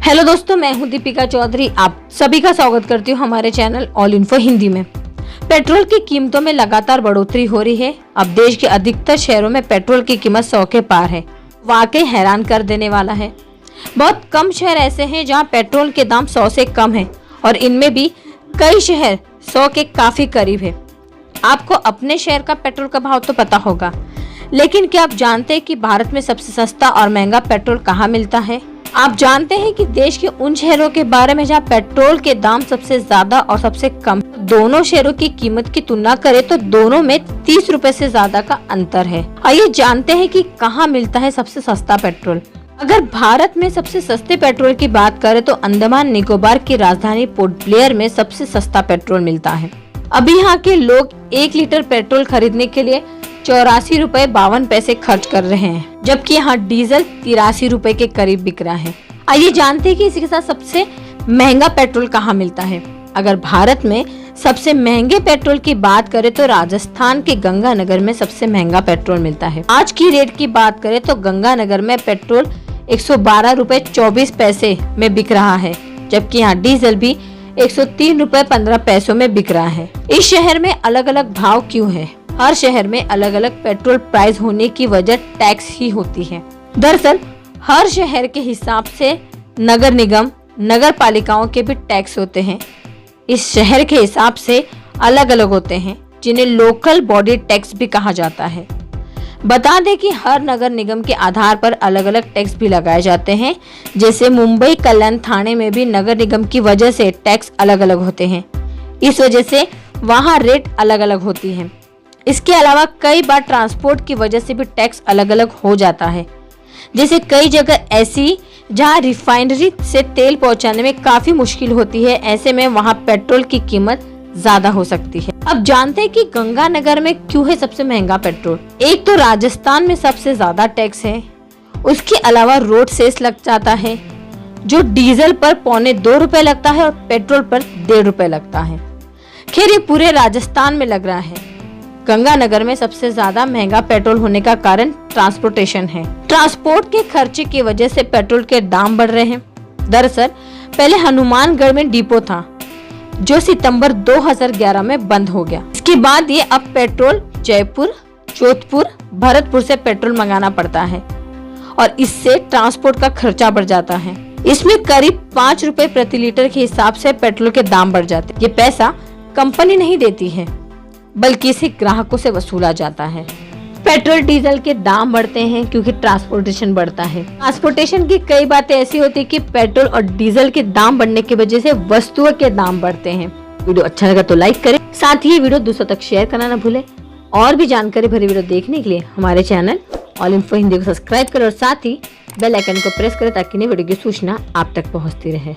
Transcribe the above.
Hello दोस्तों, मैं हूं दीपिका चौधरी। आप सभी का स्वागत करती हूं हमारे चैनल ऑल इन्फो हिंदी में। पेट्रोल की कीमतों में लगातार बढ़ोतरी हो रही है। अब देश के अधिकतर शहरों में पेट्रोल की कीमत 100 के पार है। वाकई हैरान कर देने वाला है। बहुत कम शहर ऐसे हैं जहां पेट्रोल के दाम 100 से कम है और इनमें भी कई शहर 100 के काफी करीब है। आपको अपने शहर का पेट्रोल का भाव तो पता होगा, लेकिन क्या आप जानते हैं कि भारत में सबसे सस्ता और महंगा पेट्रोल कहाँ मिलता है? आप जानते हैं कि देश के उन शहरों के बारे में जहां पेट्रोल के दाम सबसे ज्यादा और सबसे कम। दोनों शहरों की कीमत की तुलना करें तो दोनों में 30 रुपए से ज्यादा का अंतर है। आइए जानते हैं कि कहां मिलता है सबसे सस्ता पेट्रोल। अगर भारत में सबसे सस्ते पेट्रोल की बात करें तो अंडमान निकोबार की राजधानी पोर्ट ब्लेयर में सबसे सस्ता पेट्रोल मिलता है। अभी यहाँ के लोग 1 लीटर पेट्रोल खरीदने के लिए 84 रुपए 52 पैसे खर्च कर रहे हैं, जबकि यहाँ डीजल 83 रुपए के करीब बिक रहा है। आइए जानते हैं कि इसी के साथ सबसे महंगा पेट्रोल कहाँ मिलता है। अगर भारत में सबसे महंगे पेट्रोल की बात करें तो राजस्थान के गंगानगर में सबसे महंगा पेट्रोल मिलता है। आज की रेट की बात करें तो गंगानगर में पेट्रोल 112 रुपए 24 पैसे में बिक रहा है, जबकि यहाँ डीजल भी 103 रुपए 15 पैसों में बिक रहा है। इस शहर में अलग अलग भाव क्यों है? हर शहर में अलग अलग पेट्रोल प्राइस होने की वजह टैक्स ही होती है। दरअसल हर शहर के हिसाब से नगर निगम, नगर पालिकाओं के भी टैक्स होते हैं। इस शहर के हिसाब से अलग अलग होते हैं, जिन्हें लोकल बॉडी टैक्स भी कहा जाता है। बता दें कि हर नगर निगम के आधार पर अलग अलग टैक्स भी लगाए जाते हैं। जैसे मुंबई कल्याण थाने में भी नगर निगम की वजह से टैक्स अलग अलग होते हैं। इस वजह से वहाँ रेट अलग अलग होती है। इसके अलावा कई बार ट्रांसपोर्ट की वजह से भी टैक्स अलग अलग हो जाता है। जैसे कई जगह ऐसी जहां रिफाइनरी से तेल पहुंचाने में काफी मुश्किल होती है, ऐसे में वहां पेट्रोल की कीमत ज्यादा हो सकती है। अब जानते हैं कि गंगानगर में क्यों है सबसे महंगा पेट्रोल। एक तो राजस्थान में सबसे ज्यादा टैक्स है, उसके अलावा रोड सेस लग जाता है, जो डीजल पर 2.25 रुपए लगता है और पेट्रोल पर 1.5 रुपए लगता है। खैर ये पूरे राजस्थान में लग रहा है। गंगानगर में सबसे ज्यादा महंगा पेट्रोल होने का कारण ट्रांसपोर्टेशन है। ट्रांसपोर्ट के खर्चे की वजह से पेट्रोल के दाम बढ़ रहे हैं। दरअसल पहले हनुमानगढ़ में डिपो था, जो सितंबर 2011 में बंद हो गया। इसके बाद ये अब पेट्रोल जयपुर, जोधपुर, भरतपुर से पेट्रोल मंगाना पड़ता है और इससे ट्रांसपोर्ट का खर्चा बढ़ जाता है। इसमें करीब 5 रुपए प्रति लीटर के हिसाब से पेट्रोल के दाम बढ़ जाते हैं। ये पैसा कंपनी नहीं देती है, बल्कि इसे ग्राहकों से वसूला जाता है। पेट्रोल डीजल के दाम बढ़ते हैं क्योंकि ट्रांसपोर्टेशन बढ़ता है। ट्रांसपोर्टेशन की कई बातें ऐसी होती है कि पेट्रोल और डीजल के दाम बढ़ने की वजह से वस्तुओं के दाम बढ़ते हैं। वीडियो अच्छा लगा तो लाइक करें, साथ ही वीडियो दूसरों तक शेयर करना ना भूलें। और भी जानकारी भरी वीडियो देखने के लिए हमारे चैनल ऑल इन्फो हिंदी को सब्सक्राइब करें और साथ ही बेल आइकन को प्रेस करें ताकि नई वीडियो की सूचना आप तक पहुँचती रहे।